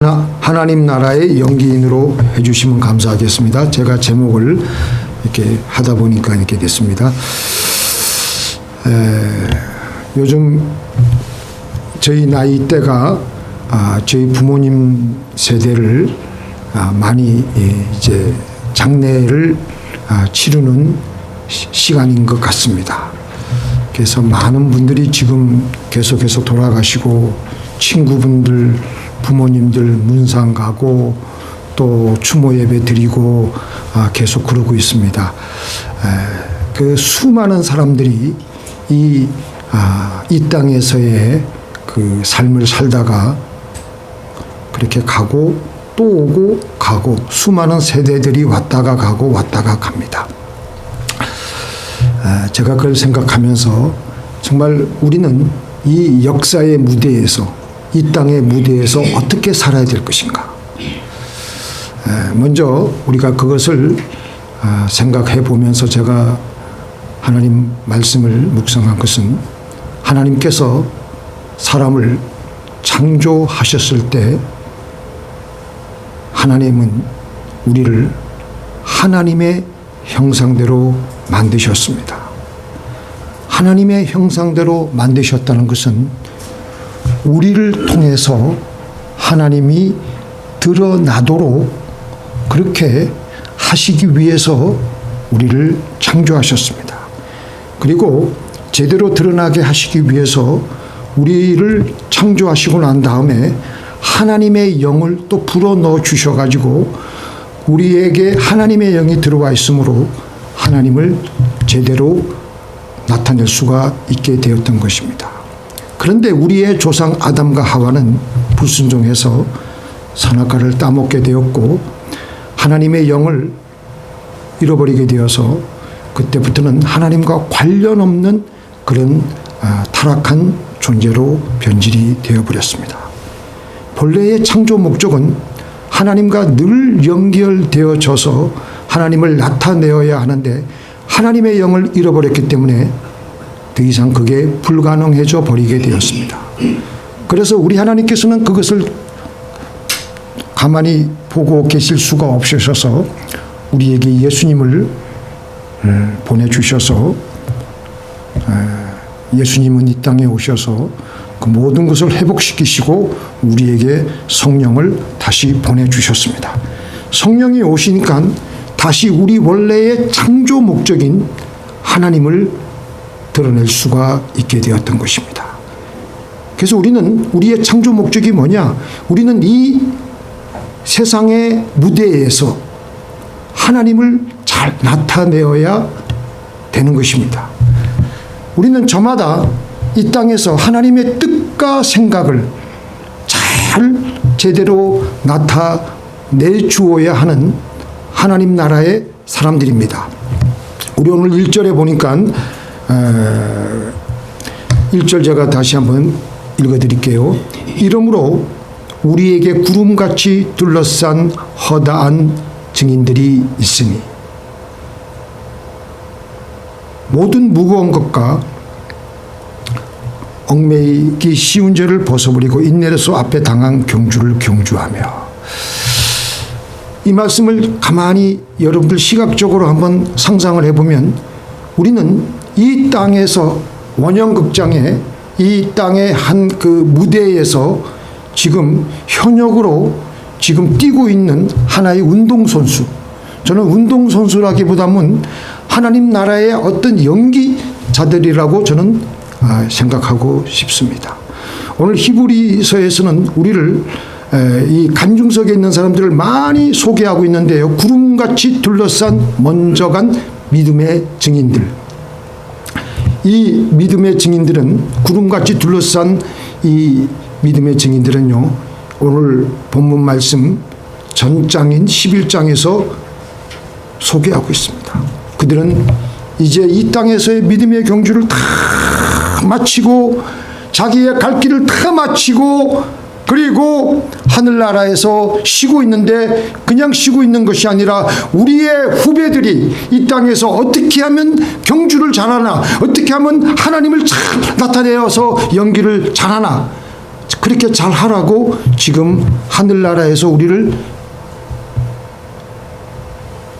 하나님 나라의 연기인으로 해주시면 감사하겠습니다. 제가 제목을 이렇게 하다 보니까 이렇게 됐습니다. 요즘 저희 나이대가 저희 부모님 세대를 많이 이제 장례를 치르는 시간인 것 같습니다. 그래서 많은 분들이 지금 계속해서 돌아가시고 친구분들, 부모님들 문상 가고 또 추모 예배 드리고 계속 그러고 있습니다. 그 수많은 사람들이 이 땅에서의 그 삶을 살다가 그렇게 가고 또 오고 가고 수많은 세대들이 왔다가 가고 왔다가 갑니다. 제가 그걸 생각하면서 정말 우리는 이 역사의 무대에서 이 땅의 무대에서 어떻게 살아야 될 것인가. 먼저 우리가 그것을 생각해 보면서 제가 하나님 말씀을 묵상한 것은 하나님께서 사람을 창조하셨을 때 하나님은 우리를 하나님의 형상대로 만드셨습니다. 하나님의 형상대로 만드셨다는 것은 우리를 통해서 하나님이 드러나도록 그렇게 하시기 위해서 우리를 창조하셨습니다. 그리고 제대로 드러나게 하시기 위해서 우리를 창조하시고 난 다음에 하나님의 영을 또 불어넣어 주셔가지고 우리에게 하나님의 영이 들어와 있으므로 하나님을 제대로 나타낼 수가 있게 되었던 것입니다. 그런데 우리의 조상 아담과 하와는 불순종해서 선악과를 따먹게 되었고 하나님의 영을 잃어버리게 되어서 그때부터는 하나님과 관련 없는 그런 타락한 존재로 변질이 되어버렸습니다. 본래의 창조 목적은 하나님과 늘 연결되어져서 하나님을 나타내어야 하는데 하나님의 영을 잃어버렸기 때문에 더 이상 그게 불가능해져 버리게 되었습니다. 그래서 우리 하나님께서는 그것을 가만히 보고 계실 수가 없으셔서 우리에게 예수님을 보내주셔서 예수님은 이 땅에 오셔서 그 모든 것을 회복시키시고 우리에게 성령을 다시 보내주셨습니다. 성령이 오시니까 다시 우리 원래의 창조 목적인 하나님을 드러낼 수가 있게 되었던 것입니다. 그래서 우리는 우리의 창조 목적이 뭐냐? 우리는 이 세상의 무대에서 하나님을 잘 나타내어야 되는 것입니다. 우리는 저마다 이 땅에서 하나님의 뜻과 생각을 잘 제대로 나타내 주어야 하는 하나님 나라의 사람들입니다. 우리 오늘 1절에 보니까 1절 제가 다시 한번 읽어드릴게요. 이러므로 우리에게 구름같이 둘러싼 허다한 증인들이 있으니 모든 무거운 것과 얽매이기 쉬운 죄를 벗어버리고 인내로서 앞에 당한 경주를 경주하며. 이 말씀을 가만히 여러분들 시각적으로 한번 상상을 해보면 우리는 이 땅에서 원형극장에 이 땅의 한 그 무대에서 지금 현역으로 지금 뛰고 있는 하나의 운동선수. 저는 운동선수라기보다는 하나님 나라의 어떤 연기자들이라고 저는 생각하고 싶습니다. 오늘 히브리서에서는 우리를 이 간중석에 있는 사람들을 많이 소개하고 있는데요. 구름같이 둘러싼 먼저 간 믿음의 증인들. 이 믿음의 증인들은 구름같이 둘러싼 이 믿음의 증인들은요. 오늘 본문 말씀 전장인 11장에서 소개하고 있습니다. 그들은 이제 이 땅에서의 믿음의 경주를 다 마치고 자기의 갈 길을 다 마치고 그리고 하늘나라에서 쉬고 있는데 그냥 쉬고 있는 것이 아니라 우리의 후배들이 이 땅에서 어떻게 하면 경주를 잘하나 어떻게 하면 하나님을 잘 나타내어서 연기를 잘하나 그렇게 잘 하라고 지금 하늘나라에서 우리를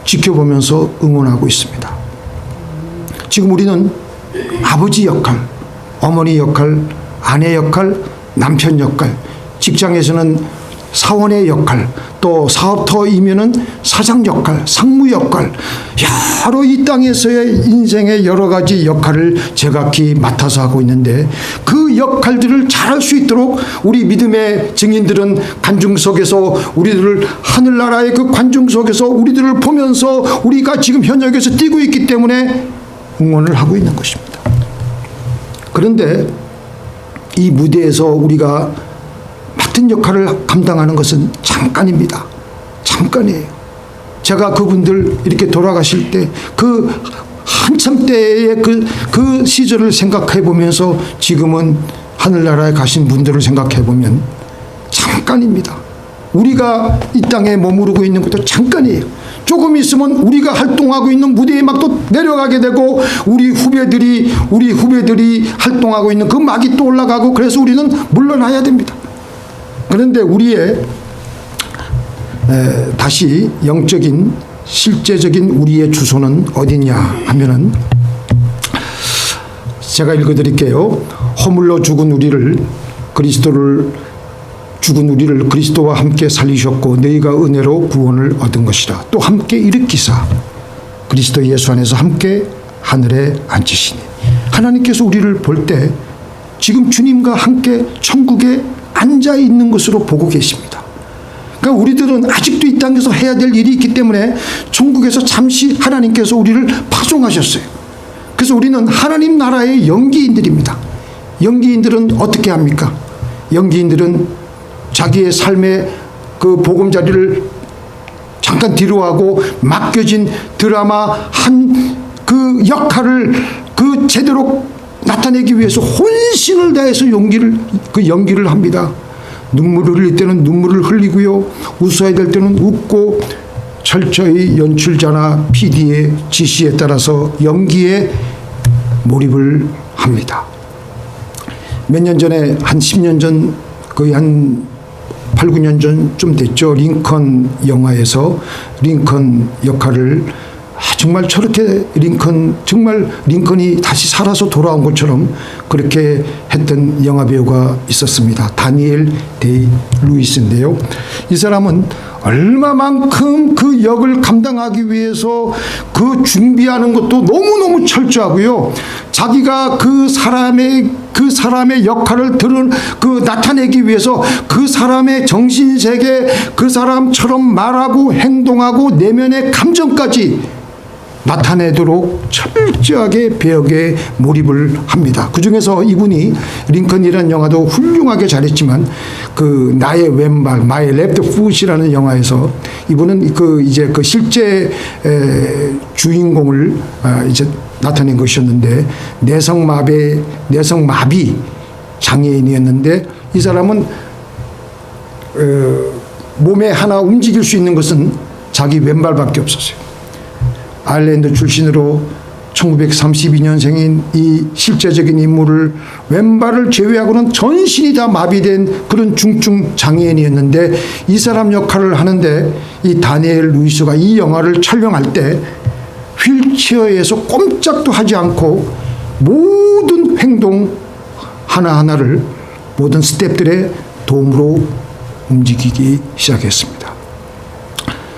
지켜보면서 응원하고 있습니다. 지금 우리는 아버지 역할, 어머니 역할, 아내 역할, 남편 역할, 직장에서는 사원의 역할, 또 사업터이면은 사장 역할, 상무 역할, 여러 이 땅에서의 인생의 여러 가지 역할을 제각기 맡아서 하고 있는데, 그 역할들을 잘할 수 있도록 우리 믿음의 증인들은 관중 속에서 우리들을, 하늘나라의 그 관중 속에서 우리들을 보면서 우리가 지금 현역에서 뛰고 있기 때문에 응원을 하고 있는 것입니다. 그런데 이 무대에서 우리가 맡은 역할을 감당하는 것은 잠깐입니다. 잠깐이에요. 제가 그분들 이렇게 돌아가실 때 그 한참 때의 그 시절을 생각해 보면서 지금은 하늘나라에 가신 분들을 생각해 보면 잠깐입니다. 우리가 이 땅에 머무르고 있는 것도 잠깐이에요. 조금 있으면 우리가 활동하고 있는 무대에 막 또 내려가게 되고, 우리 후배들이 활동하고 있는 그 막이 또 올라가고, 그래서 우리는 물러나야 됩니다. 그런데 우리의 다시 영적인 실제적인 우리의 주소는 어디냐 하면은, 제가 읽어드릴게요. 허물로 죽은 우리를 그리스도와 함께 살리셨고 너희가 은혜로 구원을 얻은 것이라. 또 함께 일으키사 그리스도 예수 안에서 함께 하늘에 앉으시니. 하나님께서 우리를 볼 때 지금 주님과 함께 천국에 앉아 있는 것으로 보고 계십니다. 그러니까 우리들은 아직도 이 땅에서 해야 될 일이 있기 때문에 천국에서 잠시 하나님께서 우리를 파송하셨어요. 그래서 우리는 하나님 나라의 연기인들입니다. 연기인들은 어떻게 합니까? 연기인들은 자기의 삶의 그 보금자리를 잠깐 뒤로 하고 맡겨진 드라마 한 그 역할을 그 제대로 나타내기 위해서 혼신을 다해서 연기를 합니다. 눈물을 흘릴 때는 눈물을 흘리고요, 웃어야 될 때는 웃고, 철저히 연출자나 PD의 지시에 따라서 연기에 몰입을 합니다. 몇 년 전에, 한 10년 전, 거의 한 8, 9년 전쯤 됐죠. 링컨 영화에서 링컨 역할을 정말 저렇게 정말 링컨이 다시 살아서 돌아온 것처럼 그렇게 했던 영화 배우가 있었습니다. 다니엘 데이 루이스인데요. 이 사람은 얼마만큼 그 역을 감당하기 위해서 그 준비하는 것도 너무너무 철저하고요. 자기가 그 사람의 역할을 나타내기 위해서 그 사람의 정신세계, 그 사람처럼 말하고 행동하고 내면의 감정까지 나타내도록 철저하게 배역에 몰입을 합니다. 그 중에서 이분이 링컨이라는 영화도 훌륭하게 잘했지만, 그 나의 왼발, My Left Foot이라는 영화에서 이분은 그 실제 주인공을 이제 나타낸 것이었는데, 내성마비 장애인이었는데, 이 사람은 몸에 하나 움직일 수 있는 것은 자기 왼발밖에 없었어요. 아일랜드 출신으로 1932년생인 이 실제적인 인물을 왼발을 제외하고는 전신이 다 마비된 그런 중증 장애인이었는데, 이 사람 역할을 하는데 이 다니엘 루이스가 이 영화를 촬영할 때 휠체어에서 꼼짝도 하지 않고 모든 행동 하나하나를 모든 스태프들의 도움으로 움직이기 시작했습니다.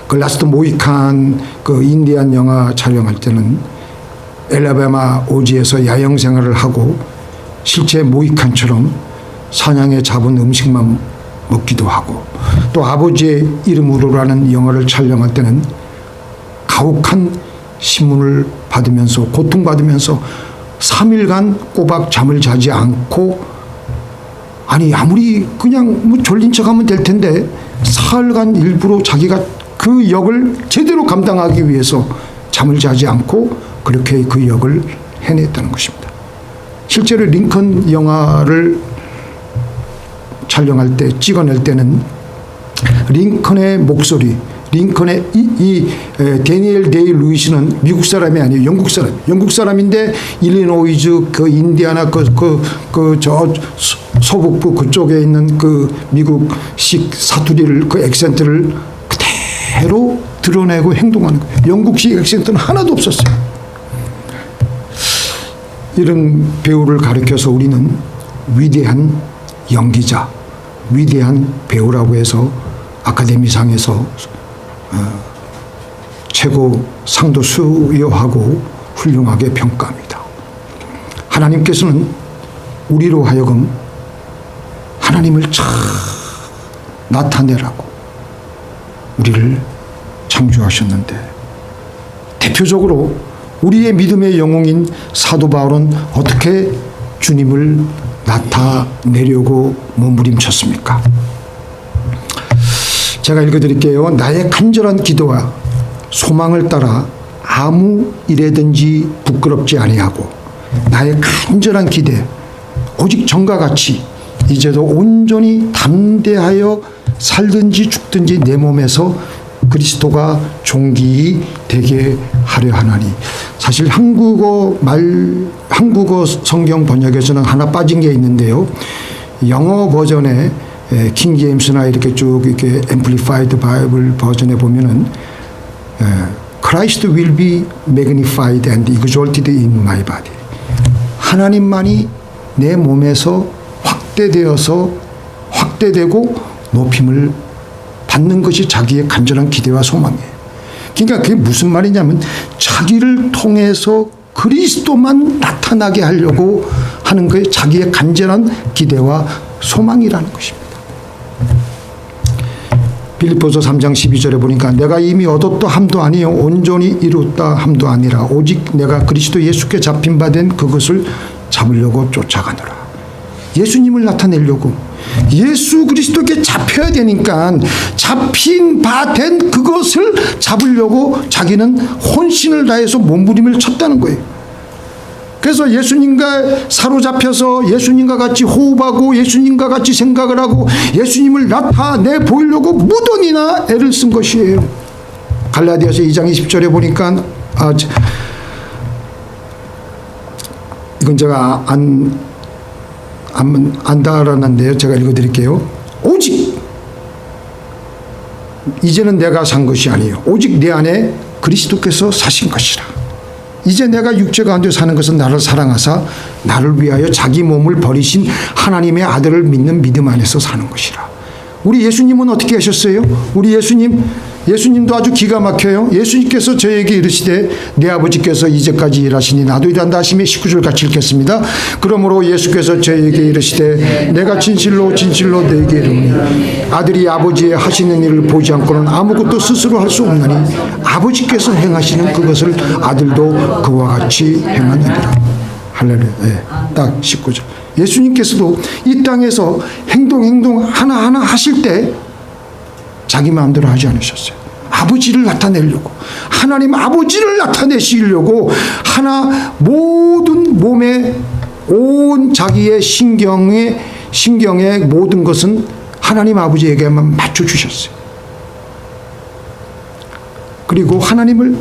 그 라스트 모이칸 그 인디안 영화 촬영할 때는 엘라바마 오지에서 야영 생활을 하고 실제 모이칸처럼 사냥에 잡은 음식만 먹기도 하고, 또 아버지의 이름으로라는 영화를 촬영할 때는 가혹한 신문을 받으면서 고통받으면서 3일간 꼬박 잠을 자지 않고, 아무리 그냥 졸린 척하면 될 텐데 사흘간 일부러 자기가 그 역을 제대로 감당하기 위해서 잠을 자지 않고 그렇게 그 역을 해냈다는 것입니다. 실제로 링컨 영화를 촬영할 때, 찍어낼 때는 링컨의 목소리, 링컨의 데니엘 데이 루이스는 미국 사람이 아니에요. 영국 사람인데 일리노이주 그 인디아나 저 서북부 그쪽에 있는 그 미국식 사투리를, 그 액센트를 그대로 드러내고 행동하는 거예요. 영국식 액센트는 하나도 없었어요. 이런 배우를 가르쳐서 우리는 위대한 연기자, 위대한 배우라고 해서 아카데미상에서 최고 상도 수여하고 훌륭하게 평가합니다. 하나님께서는 우리로 하여금 하나님을 참 나타내라고 우리를 창조하셨는데, 대표적으로 우리의 믿음의 영웅인 사도 바울은 어떻게 주님을 나타내려고 몸부림쳤습니까? 제가 읽어드릴게요. 나의 간절한 기도와 소망을 따라 아무 일에든지 부끄럽지 아니하고 나의 간절한 기대 오직 전과 같이 이제도 온전히 담대하여 살든지 죽든지 내 몸에서 그리스도가 존귀히 되게 하려 하나니. 사실 한국어 성경 번역에서는 하나 빠진 게 있는데요. 영어 버전에 킹 제임스나 이렇게 쭉 이렇게 앰플리파이드 바이블 버전에 보면은 Christ will be magnified and exalted in my body. 하나님만이 내 몸에서 확대되고 높임을 받는 것이 자기의 간절한 기대와 소망이에요. 그러니까 그게 무슨 말이냐면 자기를 통해서 그리스도만 나타나게 하려고 하는 것이 자기의 간절한 기대와 소망이라는 것입니다. 빌립보서 3장 12절에 보니까 내가 이미 얻었다 함도 아니요 온전히 이루었다 함도 아니라 오직 내가 그리스도 예수께 잡힌 바 된 그것을 잡으려고 쫓아가노라. 예수님을 나타내려고, 예수 그리스도께 잡혀야 되니까 잡힌 바 된 그것을 잡으려고 자기는 혼신을 다해서 몸부림을 쳤다는 거예요. 그래서 예수님과 사로잡혀서 예수님과 같이 호흡하고 예수님과 같이 생각을 하고 예수님을 나타내 보이려고 무던히나 애를 쓴 것이에요. 갈라디아서 2장 20절에 보니까 이건 제가 안다라는데요. 제가 읽어드릴게요. 오직 이제는 내가 산 것이 아니요 오직 내 안에 그리스도께서 사신 것이라. 이제 내가 육체 가운데 사는 것은 나를 사랑하사 나를 위하여 자기 몸을 버리신 하나님의 아들을 믿는 믿음 안에서 사는 것이라. 우리 예수님은 어떻게 하셨어요? 우리 예수님도 아주 기가 막혀요. 예수님께서 저에게 이르시되 내 아버지께서 이제까지 일하시니 나도 일한다 하시며 19절 같이 읽겠습니다. 그러므로 예수께서 저에게 이르시되 내가 진실로 진실로 너에게 이르노니 아들이 아버지의 하시는 일을 보지 않고는 아무것도 스스로 할 수 없나니 아버지께서 행하시는 그것을 아들도 그와 같이 행하느니라. 할렐루야. 네, 딱 19절. 예수님께서도 이 땅에서 행동 하나하나 하실 때 자기 마음대로 하지 않으셨어요. 아버지를 나타내려고, 하나님 아버지를 나타내시려고 모든 몸에 온 자기의 신경의 모든 것은 하나님 아버지에게만 맞춰주셨어요. 그리고 하나님을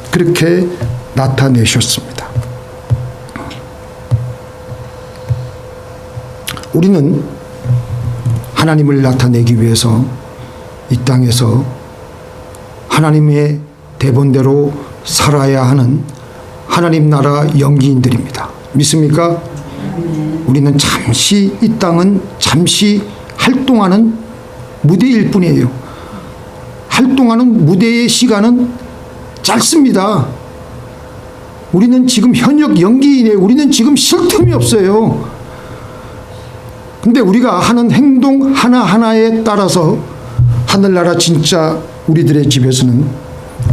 그렇게 나타내셨습니다. 우리는 하나님을 나타내기 위해서 이 땅에서 하나님의 대본대로 살아야 하는 하나님 나라 연기인들입니다. 믿습니까? 우리는 잠시, 이 땅은 잠시 활동하는 무대일 뿐이에요. 활동하는 무대의 시간은 짧습니다. 우리는 지금 현역 연기인이에요. 우리는 지금 쉴 틈이 없어요. 근데 우리가 하는 행동 하나하나에 따라서 하늘나라 진짜 우리들의 집에서는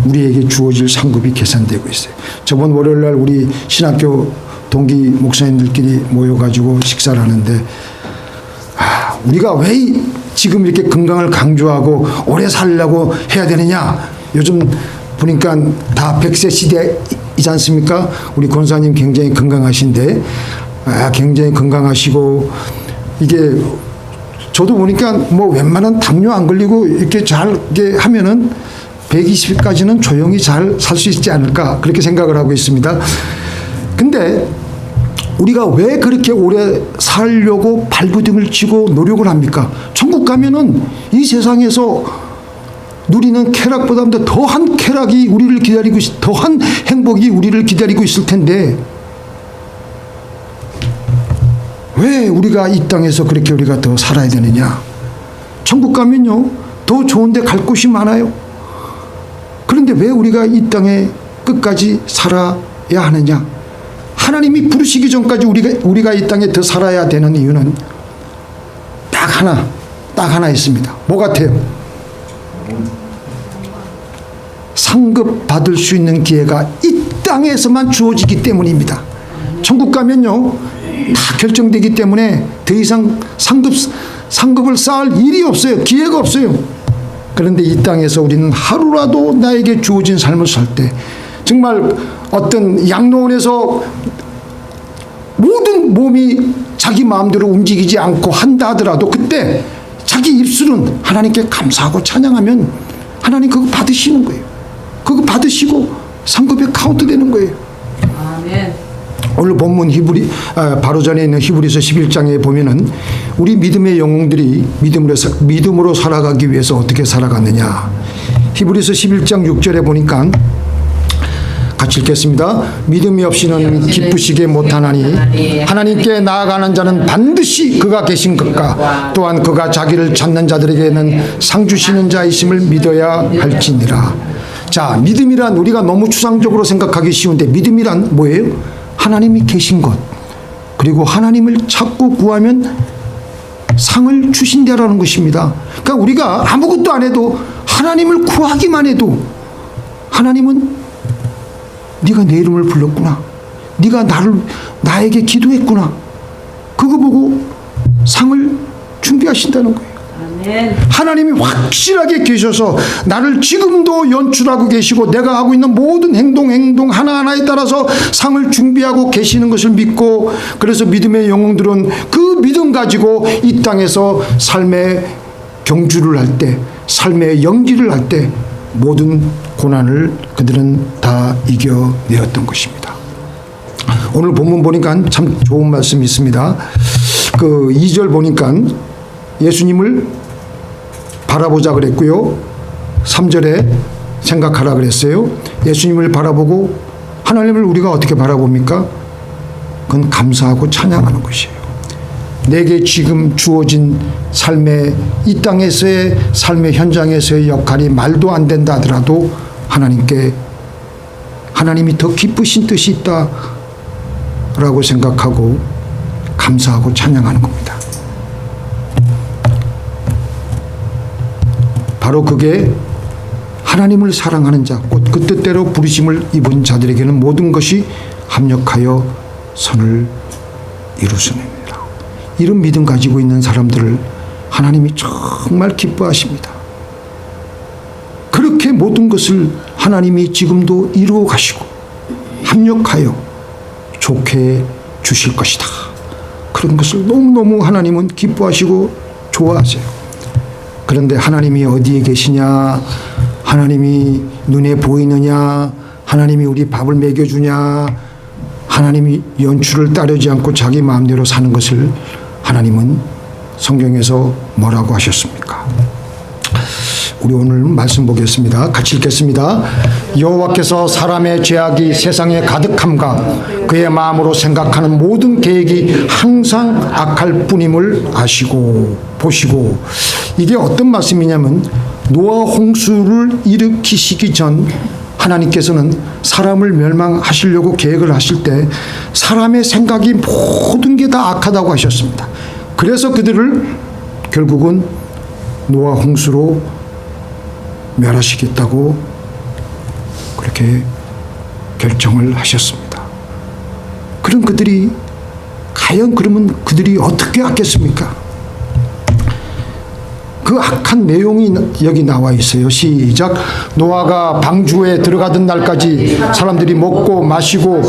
우리에게 주어질 상급이 계산되고 있어요. 저번 월요일날 우리 신학교 동기 목사님들끼리 모여가지고 식사를 하는데 우리가 왜 지금 이렇게 건강을 강조하고 오래 살려고 해야 되느냐. 요즘 보니까 다 100세 시대이지 않습니까? 우리 권사님 굉장히 건강하신데 굉장히 건강하시고 이게 저도 보니까 뭐 웬만한 당뇨 안 걸리고 이렇게 잘 이렇게 하면은 120까지는 조용히 잘 살 수 있지 않을까 그렇게 생각을 하고 있습니다. 근데 우리가 왜 그렇게 오래 살려고 발부등을 치고 노력을 합니까? 천국 가면은 이 세상에서 누리는 쾌락보다도 더한 쾌락이 우리를 기다리고 더한 행복이 우리를 기다리고 있을 텐데 왜 우리가 이 땅에서 그렇게 우리가 더 살아야 되느냐? 천국 가면요 더 좋은 데 갈 곳이 많아요. 그런데 왜 우리가 이 땅에 끝까지 살아야 하느냐? 하나님이 부르시기 전까지 우리가 이 땅에 더 살아야 되는 이유는 딱 하나 있습니다. 뭐 같아요? 상급 받을 수 있는 기회가 이 땅에서만 주어지기 때문입니다. 천국 가면요 다 결정되기 때문에 더 이상 상급을 쌓을 일이 없어요. 기회가 없어요. 그런데 이 땅에서 우리는 하루라도 나에게 주어진 삶을 살 때 정말 어떤 양로원에서 모든 몸이 자기 마음대로 움직이지 않고 한다 하더라도 그때 자기 입술은 하나님께 감사하고 찬양하면 하나님 그거 받으시는 거예요. 그거 받으시고 상급에 카운트 되는 거예요. 아멘. 오늘 본문 바로 전에 있는 히브리서 11장에 보면은 우리 믿음의 영웅들이 믿음으로 살아가기 위해서 어떻게 살아갔느냐. 히브리서 11장 6절에 보니까 같이 읽겠습니다. 믿음이 없이는 기쁘시게 못하나니 하나님께 나아가는 자는 반드시 그가 계신 것과 또한 그가 자기를 찾는 자들에게는 상 주시는 자이심을 믿어야 할지니라. 자, 믿음이란 우리가 너무 추상적으로 생각하기 쉬운데 믿음이란 뭐예요? 하나님이 계신 것, 그리고 하나님을 찾고 구하면 상을 주신다라는 것입니다. 그러니까 우리가 아무것도 안 해도 하나님을 구하기만 해도 하나님은 네가 내 이름을 불렀구나, 네가 나에게 기도했구나, 그거 보고 상을 준비하신다는 거예요. 하나님이 확실하게 계셔서 나를 지금도 연출하고 계시고 내가 하고 있는 모든 행동 하나하나에 따라서 상을 준비하고 계시는 것을 믿고, 그래서 믿음의 영웅들은 그 믿음 가지고 이 땅에서 삶의 경주를 할 때, 삶의 연기를 할 때 모든 고난을 그들은 다 이겨내었던 것입니다. 오늘 본문 보니까 참 좋은 말씀이 있습니다. 그 2절 보니까 예수님을 바라보자 그랬고요. 3절에 생각하라 그랬어요. 예수님을 바라보고 하나님을 우리가 어떻게 바라봅니까? 그건 감사하고 찬양하는 것이에요. 내게 지금 주어진 삶의 이 땅에서의 삶의 현장에서의 역할이 말도 안 된다 하더라도 하나님이 더 기쁘신 뜻이 있다라고 생각하고 감사하고 찬양하는 겁니다. 바로 그게 하나님을 사랑하는 자, 곧 그 뜻대로 부르심을 입은 자들에게는 모든 것이 합력하여 선을 이루습니다. 이런 믿음 가지고 있는 사람들을 하나님이 정말 기뻐하십니다. 그렇게 모든 것을 하나님이 지금도 이루어 가시고 합력하여 좋게 주실 것이다. 그런 것을 너무너무 하나님은 기뻐하시고 좋아하세요. 그런데 하나님이 어디에 계시냐, 하나님이 눈에 보이느냐, 하나님이 우리 밥을 먹여주냐, 하나님이 연출을 따르지 않고 자기 마음대로 사는 것을 하나님은 성경에서 뭐라고 하셨습니까? 우리 오늘 말씀 보겠습니다. 같이 읽겠습니다. 여호와께서 사람의 죄악이 세상에 가득함과 그의 마음으로 생각하는 모든 계획이 항상 악할 뿐임을 아시고 보시고, 이게 어떤 말씀이냐면 노아 홍수를 일으키시기 전 하나님께서는 사람을 멸망하시려고 계획을 하실 때 사람의 생각이 모든 게 다 악하다고 하셨습니다. 그래서 그들을 결국은 노아 홍수로 멸하시겠다고 그렇게 결정을 하셨습니다. 그럼 과연 그러면 그들이 어떻게 악했습니까? 그 악한 내용이 여기 나와 있어요. 시작. 노아가 방주에 들어가던 날까지 사람들이 먹고 마시고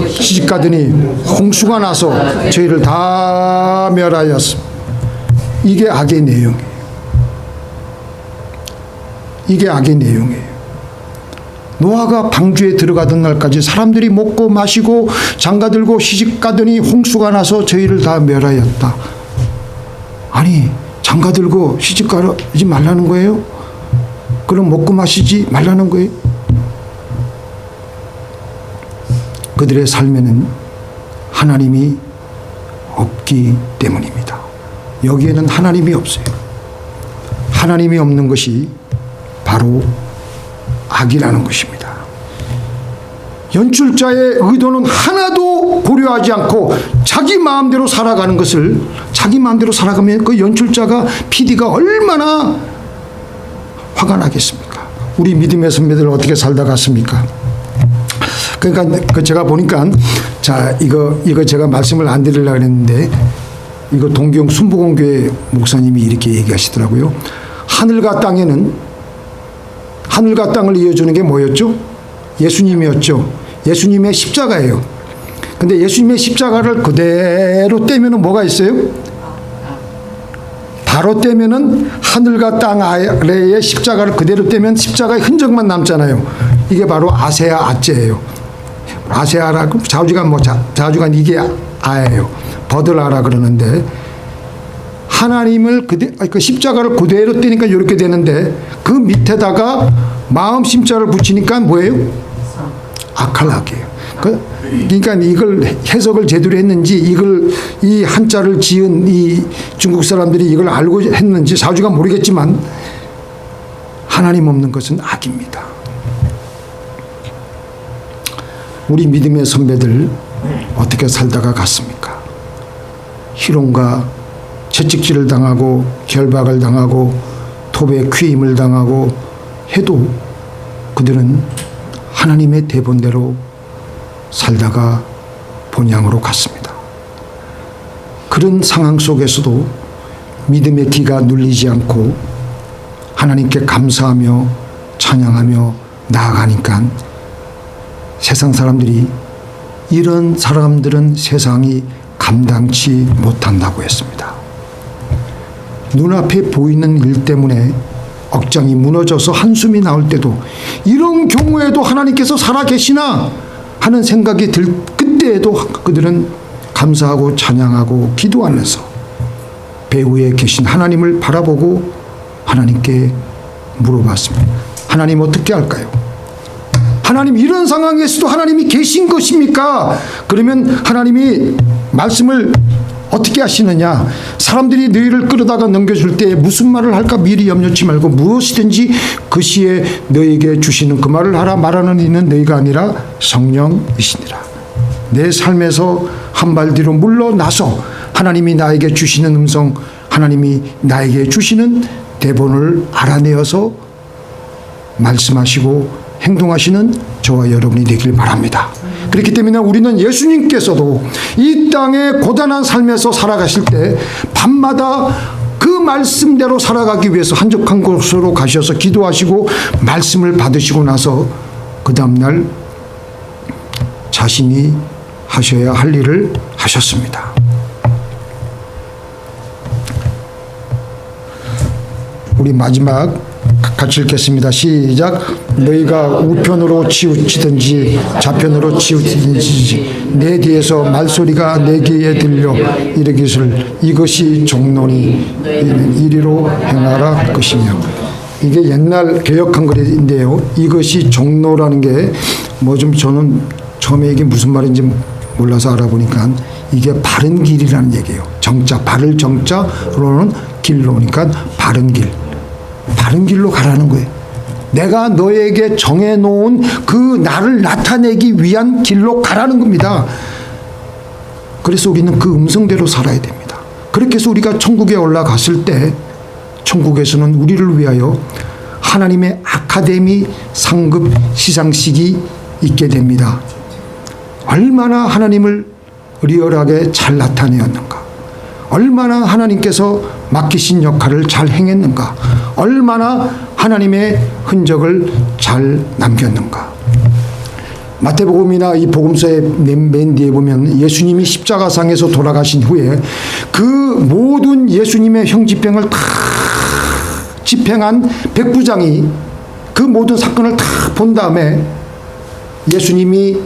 시집가더니 홍수가 나서 저희를 다 멸하였습니다. 이게 악의 내용이에요. 이게 악의 내용이에요. 노아가 방주에 들어가던 날까지 사람들이 먹고 마시고 장가들고 시집가더니 홍수가 나서 저희를 다 멸하였다. 아니, 장가들고 시집가지 말라는 거예요? 그럼 먹고 마시지 말라는 거예요? 그들의 삶에는 하나님이 없기 때문입니다. 여기에는 하나님이 없어요. 하나님이 없는 것이 바로 악이라는 것입니다. 연출자의 의도는 하나도 고려하지 않고 자기 마음대로 살아가는 것을, 자기 마음대로 살아가면 그 연출자가, PD가 얼마나 화가 나겠습니까? 우리 믿음의 선배들 어떻게 살다 갔습니까? 그러니까 제가 보니까, 자, 이거 제가 말씀을 안 드리려고 했는데, 이거 동경 순복음교회 목사님이 이렇게 얘기하시더라고요. 하늘과 땅을 이어주는 게 뭐였죠? 예수님이었죠. 예수님의 십자가예요. 근데 예수님의 십자가를 그대로 떼면은 뭐가 있어요? 바로 떼면은 하늘과 땅 아래의 십자가를 그대로 떼면 십자가의 흔적만 남잖아요. 이게 바로 아세아 아째예요. 아세아라고 자주간 이게 아예요. 버들아라 그러는데, 하나님을 그 십자가를 그대로 떼니까 이렇게 되는데, 그 밑에다가 마음 심자를 붙이니까 뭐예요? 아칼락이에요. 그러니까 이걸 해석을 제대로 했는지, 이 한자를 지은 이 중국 사람들이 이걸 알고 했는지 사주가 모르겠지만, 하나님 없는 것은 악입니다. 우리 믿음의 선배들 어떻게 살다가 갔습니까? 희롱과 채찍질을 당하고 결박을 당하고 톱에 귀임을 당하고 해도 그들은 하나님의 대본대로 살다가 본향으로 갔습니다. 그런 상황 속에서도 믿음의 기가 눌리지 않고 하나님께 감사하며 찬양하며 나아가니까 세상 사람들이, 이런 사람들은 세상이 감당치 못한다고 했습니다. 눈앞에 보이는 일 때문에 억장이 무너져서 한숨이 나올 때도, 이런 경우에도 하나님께서 살아계시나 하는 생각이 들 그때에도 그들은 감사하고 찬양하고 기도하면서 배후에 계신 하나님을 바라보고 하나님께 물어봤습니다. 하나님 어떻게 할까요? 하나님, 이런 상황에서도 하나님이 계신 것입니까? 그러면 하나님이 말씀을 어떻게 하시느냐? 사람들이 너희를 끌어다가 넘겨줄 때 무슨 말을 할까 미리 염려치 말고 무엇이든지 그 시에 너희에게 주시는 그 말을 하라. 말하는 이는 너희가 아니라 성령이시니라. 내 삶에서 한 발 뒤로 물러나서 하나님이 나에게 주시는 음성, 하나님이 나에게 주시는 대본을 알아내어서 말씀하시고 행동하시는 저와 여러분이 되길 바랍니다. 그렇기 때문에 우리는 예수님께서도 이 땅의 고단한 삶에서 살아가실 때 밤마다 그 말씀대로 살아가기 위해서 한적한 곳으로 가셔서 기도하시고 말씀을 받으시고 나서 그 다음날 자신이 하셔야 할 일을 하셨습니다. 우리 마지막 같이 읽겠습니다. 시작. 너희가 우편으로 치우치든지 좌편으로 치우치든지 내 뒤에서 말소리가 내 귀에 들려 이르기를 이것이 종론이 이리로 행하라 것이며. 이게 옛날 개역한 글인데요. 이것이 종로라는 게 뭐 좀 저는 처음에 이게 무슨 말인지 몰라서 알아보니까 이게 바른 길이라는 얘기예요. 정자, 바를 정자로는 길로니까 바른 길. 바른 길로 가라는 거예요. 내가 너에게 정해놓은 그 나를 나타내기 위한 길로 가라는 겁니다. 그래서 우리는 그 음성대로 살아야 됩니다. 그렇게 해서 우리가 천국에 올라갔을 때 천국에서는 우리를 위하여 하나님의 아카데미 상급 시상식이 있게 됩니다. 얼마나 하나님을 리얼하게 잘 나타내었는가, 얼마나 하나님께서 맡기신 역할을 잘 행했는가, 얼마나 하나님의 흔적을 잘 남겼는가. 마태복음이나 이 복음서의 맨 뒤에 보면 예수님이 십자가상에서 돌아가신 후에 그 모든 예수님의 형집행을 다 집행한 백부장이 그 모든 사건을 다 본 다음에 예수님이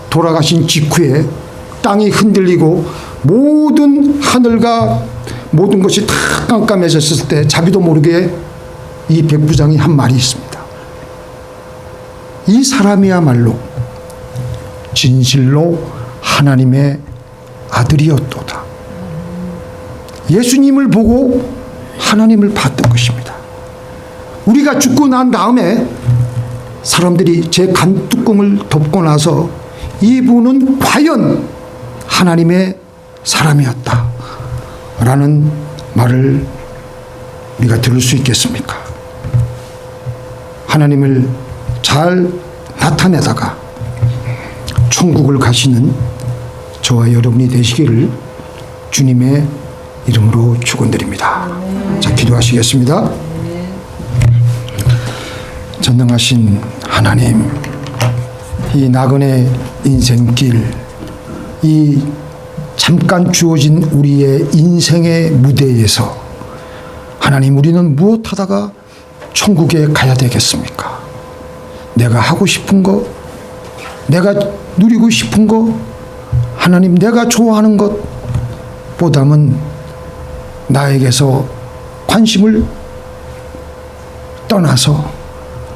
돌아가신 직후에 땅이 흔들리고 모든 하늘과 모든 것이 다 깜깜해졌을 때 자기도 모르게 이 백부장이 한 말이 있습니다. 이 사람이야말로 진실로 하나님의 아들이었도다. 예수님을 보고 하나님을 봤던 것입니다. 우리가 죽고 난 다음에 사람들이 제 간뚜껑을 덮고 나서 이분은 과연 하나님의 사람이었다 라는 말을 우리가 들을 수 있겠습니까? 하나님을 잘 나타내다가 천국을 가시는 저와 여러분이 되시기를 주님의 이름으로 축원드립니다. 자, 기도하시겠습니다. 전능하신 하나님, 이 나그네 인생길, 이 잠깐 주어진 우리의 인생의 무대에서 하나님, 우리는 무엇하다가 천국에 가야 되겠습니까? 내가 하고 싶은 거, 내가 누리고 싶은 거, 하나님 내가 좋아하는 것보다는 나에게서 관심을 떠나서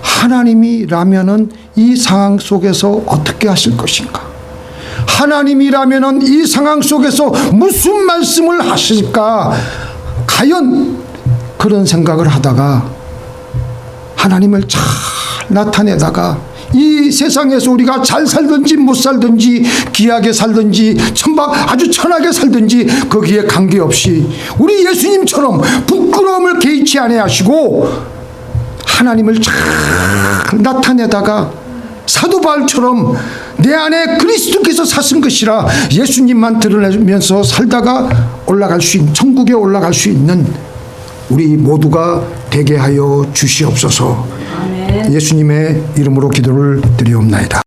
하나님이라면은 이 상황 속에서 어떻게 하실 것인가? 하나님이라면은 이 상황 속에서 무슨 말씀을 하실까? 과연 그런 생각을 하다가 하나님을 잘 나타내다가 이 세상에서 우리가 잘 살든지 못 살든지 귀하게 살든지 아주 천하게 살든지 거기에 관계없이 우리 예수님처럼 부끄러움을 개의치 아니하시고 하나님을 잘 나타내다가 사도 바울처럼 내 안에 그리스도께서 사신 것이라 예수님만 드러내면서 살다가 올라갈 수 있는, 천국에 올라갈 수 있는 우리 모두가 되게 하여 주시옵소서. 예수님의 이름으로 기도를 드리옵나이다.